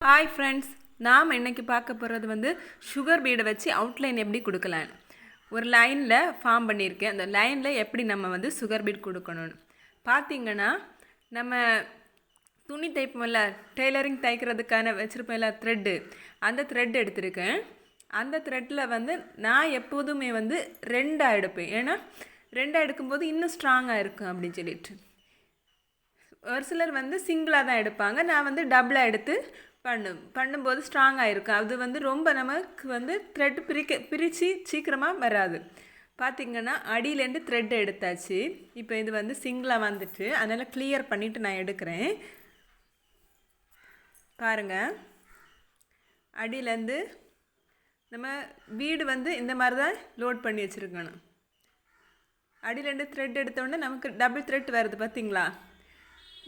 Hi friends, நாம் இன்றைக்கி பார்க்க போகிறது வந்து சுகர் பீடை வச்சு அவுட்லைன் எப்படி கொடுக்கலான்னு ஒரு லைனில் ஃபார்ம் பண்ணியிருக்கேன். அந்த லைனில் எப்படி நம்ம வந்து சுகர் பீட் கொடுக்கணும்னு பார்த்திங்கன்னா, நம்ம துணி தைப்போம்ல, டெய்லரிங் தைக்கிறதுக்கான வச்சுருப்போம்ல த்ரெட்டு, அந்த த்ரெட் எடுத்திருக்கேன். அந்த த்ரெட்டில் வந்து நான் எப்போதுமே வந்து 2 எடுப்பேன். ஏன்னா 2 எடுக்கும்போது இன்னும் ஸ்ட்ராங்காக இருக்கும் அப்படின்னு சொல்லிட்டு. ஒரு சிலர் வந்து சிங்கிளாக தான் எடுப்பாங்க. நான் வந்து டபுளாக எடுத்து பண்ணும்போது ஸ்ட்ராங்காக இருக்கும். அது வந்து ரொம்ப நமக்கு வந்து த்ரெட் பிரித்து சீக்கிரமாக வராது. பார்த்திங்கன்னா அடியிலேருந்து த்ரெட் எடுத்தாச்சு. இப்போ இது வந்து சிங்கிளாக வந்துட்டு, அதனால் கிளியர் பண்ணிவிட்டு நான் எடுக்கிறேன். பாருங்கள், அடியிலேருந்து நம்ம வீடு வந்து இந்த மாதிரி தான் லோட் பண்ணி வச்சுருக்கணும். அடியிலேருந்து த்ரெட் எடுத்தோடனே நமக்கு டபுள் த்ரெட் வருது பார்த்திங்களா?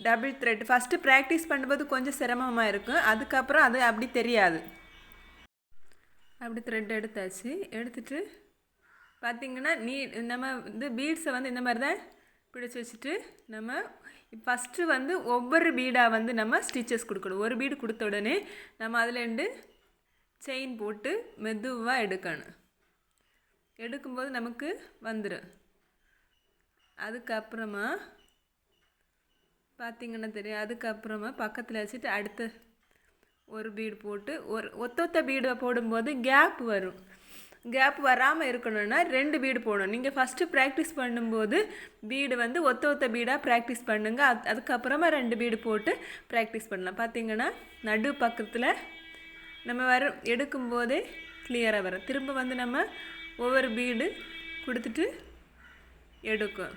டபுள் த்ரெட் ஃபஸ்ட்டு ப்ராக்டிஸ் பண்ணும்போது கொஞ்சம் சிரமமாக இருக்கும். அதுக்கப்புறம் அது அப்படி தெரியாது. அப்படி த்ரெட் எடுத்தாச்சு. எடுத்துகிட்டு பார்த்திங்கன்னா நம்ம இந்த பீட்ஸை வந்து இந்த மாதிரி தான் பிடிச்சி வச்சுட்டு நம்ம ஃபஸ்ட்டு வந்து ஒவ்வொரு பீடாக வந்து நம்ம ஸ்டிச்சஸ் கொடுக்கணும். ஒரு பீடு கொடுத்த உடனே நம்ம அதிலேருந்து செயின் போட்டு மெதுவாக எடுக்கணும். எடுக்கும்போது நமக்கு வந்துடும். அதுக்கப்புறமா பார்த்திங்கன்னா தெரியும். அதுக்கப்புறமா பக்கத்தில் வச்சுட்டு அடுத்த ஒரு பீடு போட்டு ஒத்த பீடை போடும்போது கேப் வரும். கேப் வராமல் இருக்கணும்னா 2 பீடு போடணும். நீங்கள் ஃபஸ்ட்டு ப்ராக்டிஸ் பண்ணும்போது பீடு வந்து ஒத்த பீடாக ப்ராக்டிஸ் பண்ணுங்கள். அதுக்கப்புறமா 2 பீடு போட்டு ப்ராக்டிஸ் பண்ணலாம். பார்த்திங்கன்னா நடு பக்கத்தில் நம்ம எடுக்கும்போதே கிளியராக வரும். திரும்ப வந்து நம்ம ஒவ்வொரு பீடு கொடுத்துட்டு எடுக்கும்.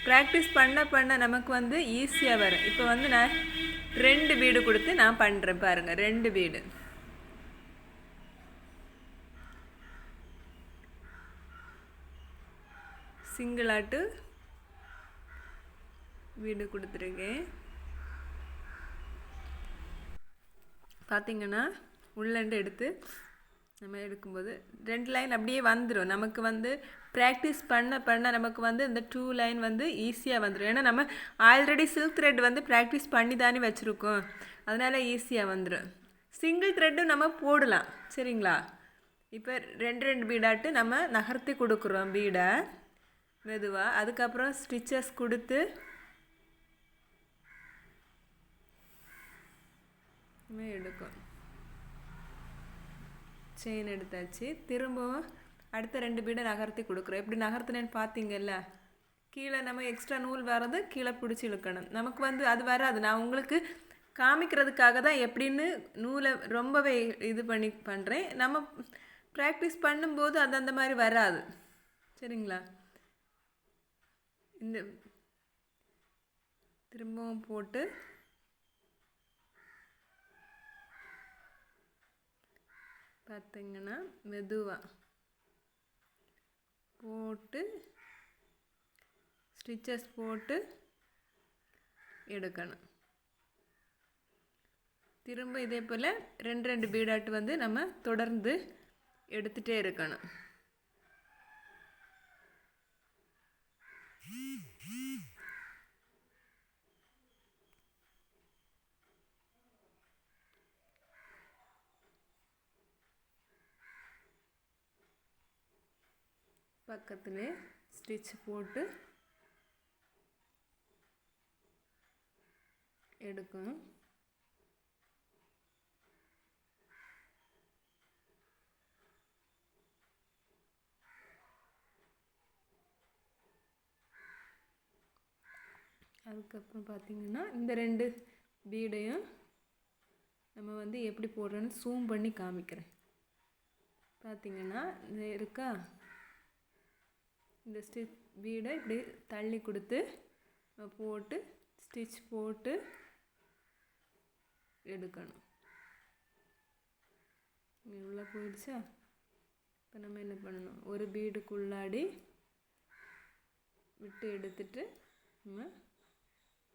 ப்ராக்டிஸ் பண்ண நமக்கு வந்து ஈஸியாக வரும். இப்போ வந்து நான் 2 பீடு கொடுத்து நான் பண்ணுறேன். பாருங்கள், 2 பீடு சிங்கிளாட்டு பீடு கொடுத்துருக்கேன். பார்த்திங்கன்னா உள்ளண்டு எடுத்து நம்ம எடுக்கும்போது 2 லைன் அப்படியே வந்துடும். நமக்கு வந்து ப்ராக்டிஸ் பண்ண நமக்கு வந்து இந்த 2 லைன் வந்து ஈஸியாக வந்துடும். ஏன்னா நம்ம ஆல்ரெடி சில்க் த்ரெட் வந்து ப்ராக்டிஸ் பண்ணி தானே வச்சுருக்கோம். அதனால் ஈஸியாக வந்துடும். சிங்கிள் த்ரெட்டும் நம்ம போடலாம், சரிங்களா? இப்போ 2 பீடாட்டு நம்ம நகர்த்தி கொடுக்குறோம் பீடை மெதுவாக. அதுக்கப்புறம் ஸ்டிச்சஸ் கொடுத்து எடுக்கும். செயின் எடுத்தாச்சு. திரும்பவும் அடுத்த 2 பீடை நகர்த்தி கொடுக்குறோம். எப்படி நகர்த்தினேன்னு பார்த்தீங்கல்ல? கீழே நம்ம எக்ஸ்ட்ரா நூல் வர்றது கீழே பிடிச்சி இழுக்கணும். நமக்கு வந்து அது வராது. நான் உங்களுக்கு காமிக்கிறதுக்காக தான் எப்படின்னு நூலை ரொம்பவே இது பண்ணி பண்ணுறேன். நம்ம ப்ராக்டிஸ் பண்ணும்போது அது அந்த மாதிரி வராது, சரிங்களா? இந்த திரும்பவும் போட்டு பார்த்திங்கன்னா மெதுவாக போட்டு ஸ்டிச்சஸ் போட்டு எடுக்கணும். திரும்ப இதே போல் 2 பீடாட்டு வந்து நம்ம தொடர்ந்து எடுத்துகிட்டே இருக்கணும். பக்கத்தில் ஸ்டிச் போட்டு எடுக்கும். அதுக்கப்புறம் பார்த்திங்கன்னா இந்த 2 பீடையும் நம்ம வந்து எப்படி போடுறோன்னு ஜூம் பண்ணி காமிக்கிறேன். பார்த்திங்கன்னா இது இருக்கா? இந்த பீடை இப்படி தள்ளி கொடுத்து போட்டு ஸ்டிச் போட்டு எடுக்கணும். இவ்வளோ போயிடுச்சா? இப்போ நம்ம என்ன பண்ணணும்? ஒரு பீடுக்குள்ளாடி விட்டு எடுத்துட்டு நம்ம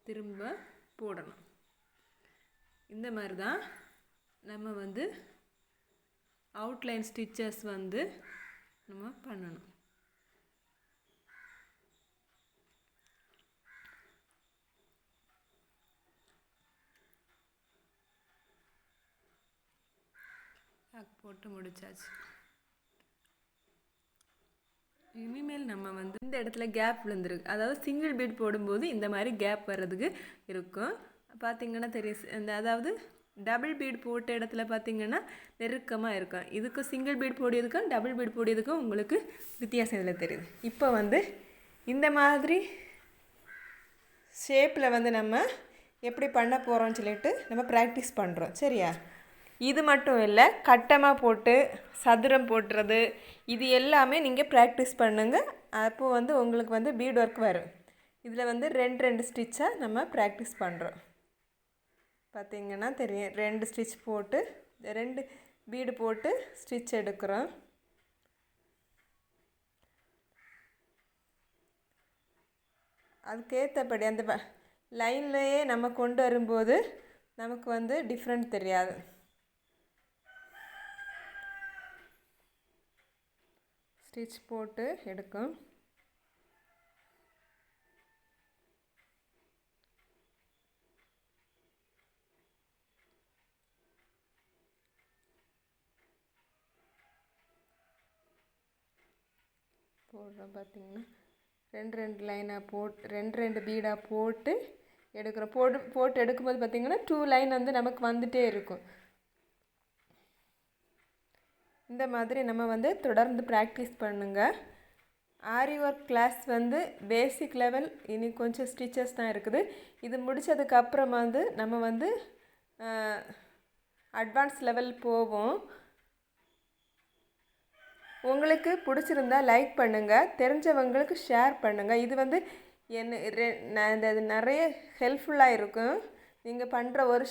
திரும்ப போடணும். இந்த மாதிரி தான் நம்ம வந்து அவுட்லைன் ஸ்டிச்சஸ் வந்து நம்ம பண்ணணும். லாக் போட்டு முடிச்சாச்சு. இனிமேல் நம்ம வந்து இந்த இடத்துல கேப் விழுந்துருக்கு, அதாவது சிங்கிள் பீட் போடும்போது இந்த மாதிரி கேப் வர்றதுக்கு இருக்கும். பார்த்திங்கன்னா தெரியும், அதாவது டபுள் பீட் போட்ட இடத்துல பார்த்திங்கன்னா நெருக்கமாக இருக்கும். இதுக்கு சிங்கிள் பீட் போடியதுக்கும் டபுள் பீட் போடியதுக்கும் உங்களுக்கு வித்தியாசம் இதில் தெரியுது. இப்போ வந்து இந்த மாதிரி ஷேப்பில் வந்து நம்ம எப்படி பண்ண போகிறோம்னு சொல்லிட்டு நம்ம ப்ராக்டிஸ் பண்ணுறோம். சரியா? இது மட்டும் இல்லை, கட்டமாக போட்டு சதுரம் போட்டுறது இது எல்லாமே நீங்கள் ப்ராக்டிஸ் பண்ணுங்கள். அப்போது வந்து உங்களுக்கு வந்து பீட் ஒர்க் வரும். இதில் வந்து ரெண்டு ஸ்டிச்சாக நம்ம ப்ராக்டிஸ் பண்ணுறோம். பார்த்திங்கன்னா தெரியும், 2 ஸ்டிச் போட்டு 2 பீடு போட்டு ஸ்டிச் எடுக்கிறோம். அதுக்கேற்றபடி அந்த லைன்லேயே நம்ம கொண்டு வரும்போது நமக்கு வந்து டிஃப்ரெண்ட் தெரியாது. ஸ்டிச் போட்டு எடுக்கும். போடுறோம். பார்த்திங்கன்னா 2 லைனாக போட்டு 2 பீடாக போட்டு எடுக்கிறோம். போட்டு எடுக்கும்போது பார்த்திங்கன்னா 2 லைன் வந்து நமக்கு வந்துகிட்டே இருக்கும். இந்த மாதிரி நம்ம வந்து தொடர்ந்து ப்ராக்டிஸ் பண்ணுங்கள். ஆரி ஒர்க் கிளாஸ் வந்து பேசிக் லெவல், இனி கொஞ்சம் ஸ்டிச்சஸ் தான் இருக்குது. இது முடித்ததுக்கப்புறம் வந்து நம்ம வந்து அட்வான்ஸ் லெவல் போவோம். உங்களுக்கு பிடிச்சிருந்தா லைக் பண்ணுங்கள், தெரிஞ்சவங்களுக்கு ஷேர் பண்ணுங்கள். இது வந்து இது நிறைய ஹெல்ப்ஃபுல்லாக இருக்கும். நீங்கள் பண்ணுற ஒரு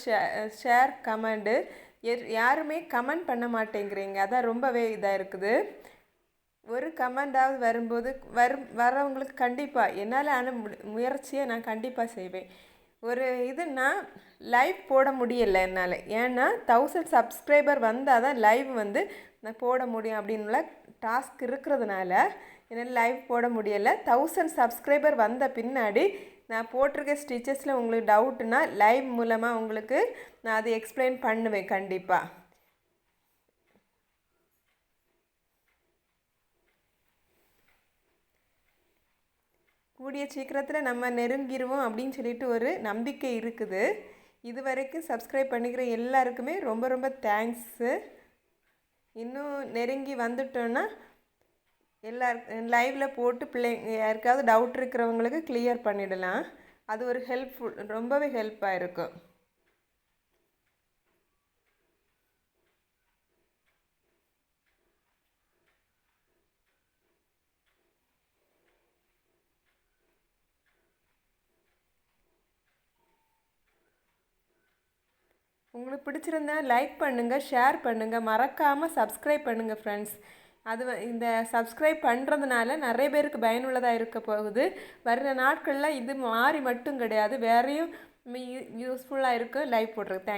ஷேர் கமெண்டு யாருமே கமெண்ட் பண்ண மாட்டேங்கிறீங்க, அதான் ரொம்பவே இதாக இருக்குது. ஒரு கமெண்டாவது வரும்போது வரவங்களுக்கு கண்டிப்பாக என்னால் முயற்சியை நான் கண்டிப்பாக செய்வேன். ஒரு நான் லைவ் போட முடியலை என்னால், ஏன்னா 1000 சப்ஸ்கிரைபர் வந்தால் தான் லைவ் வந்து நான் போட முடியும் அப்படின்னுள்ள டாஸ்க் இருக்கிறதுனால என்னால் லைவ் போட முடியலை. 1000 சப்ஸ்கிரைபர் வந்த பின்னாடி நான் போட்டிருக்க ஸ்டிச்சஸில் உங்களுக்கு டவுட்டுனா லைவ் மூலமாக உங்களுக்கு நான் அதை எக்ஸ்பிளைன் பண்ணுவேன் கண்டிப்பாக. கூடிய சீக்கிரத்தில் நம்ம நெருங்கிடுவோம் அப்படின்னு சொல்லிட்டு ஒரு நம்பிக்கை இருக்குது. இது வரைக்கும் சப்ஸ்கிரைப் பண்ணிக்கிற எல்லாருக்குமே ரொம்ப ரொம்ப தேங்க்ஸு. இன்னும் நெருங்கி வந்துட்டோன்னா லைவில் போட்டு பிள்ளைங்க யாருக்காவது டவுட் இருக்கிறவங்களுக்கு கிளியர் பண்ணிடலாம். அது ஒரு ஹெல்ப்ஃபுல், ரொம்பவே ஹெல்ப்பாக இருக்கும். உங்களுக்கு பிடிச்சிருந்தா லைக் பண்ணுங்கள், ஷேர் பண்ணுங்கள், மறக்காமல் சப்ஸ்கிரைப் பண்ணுங்கள் ஃப்ரெண்ட்ஸ். இந்த சப்ஸ்கிரைப் பண்ணுறதுனால நிறைய பேருக்கு பயனுள்ளதாக இருக்க போகுது. வர்ற நாட்களில் இது மாறி மட்டும் கிடையாது, வேறையும் யூஸ்ஃபுல்லாக இருக்குது லைவ் போடுறது.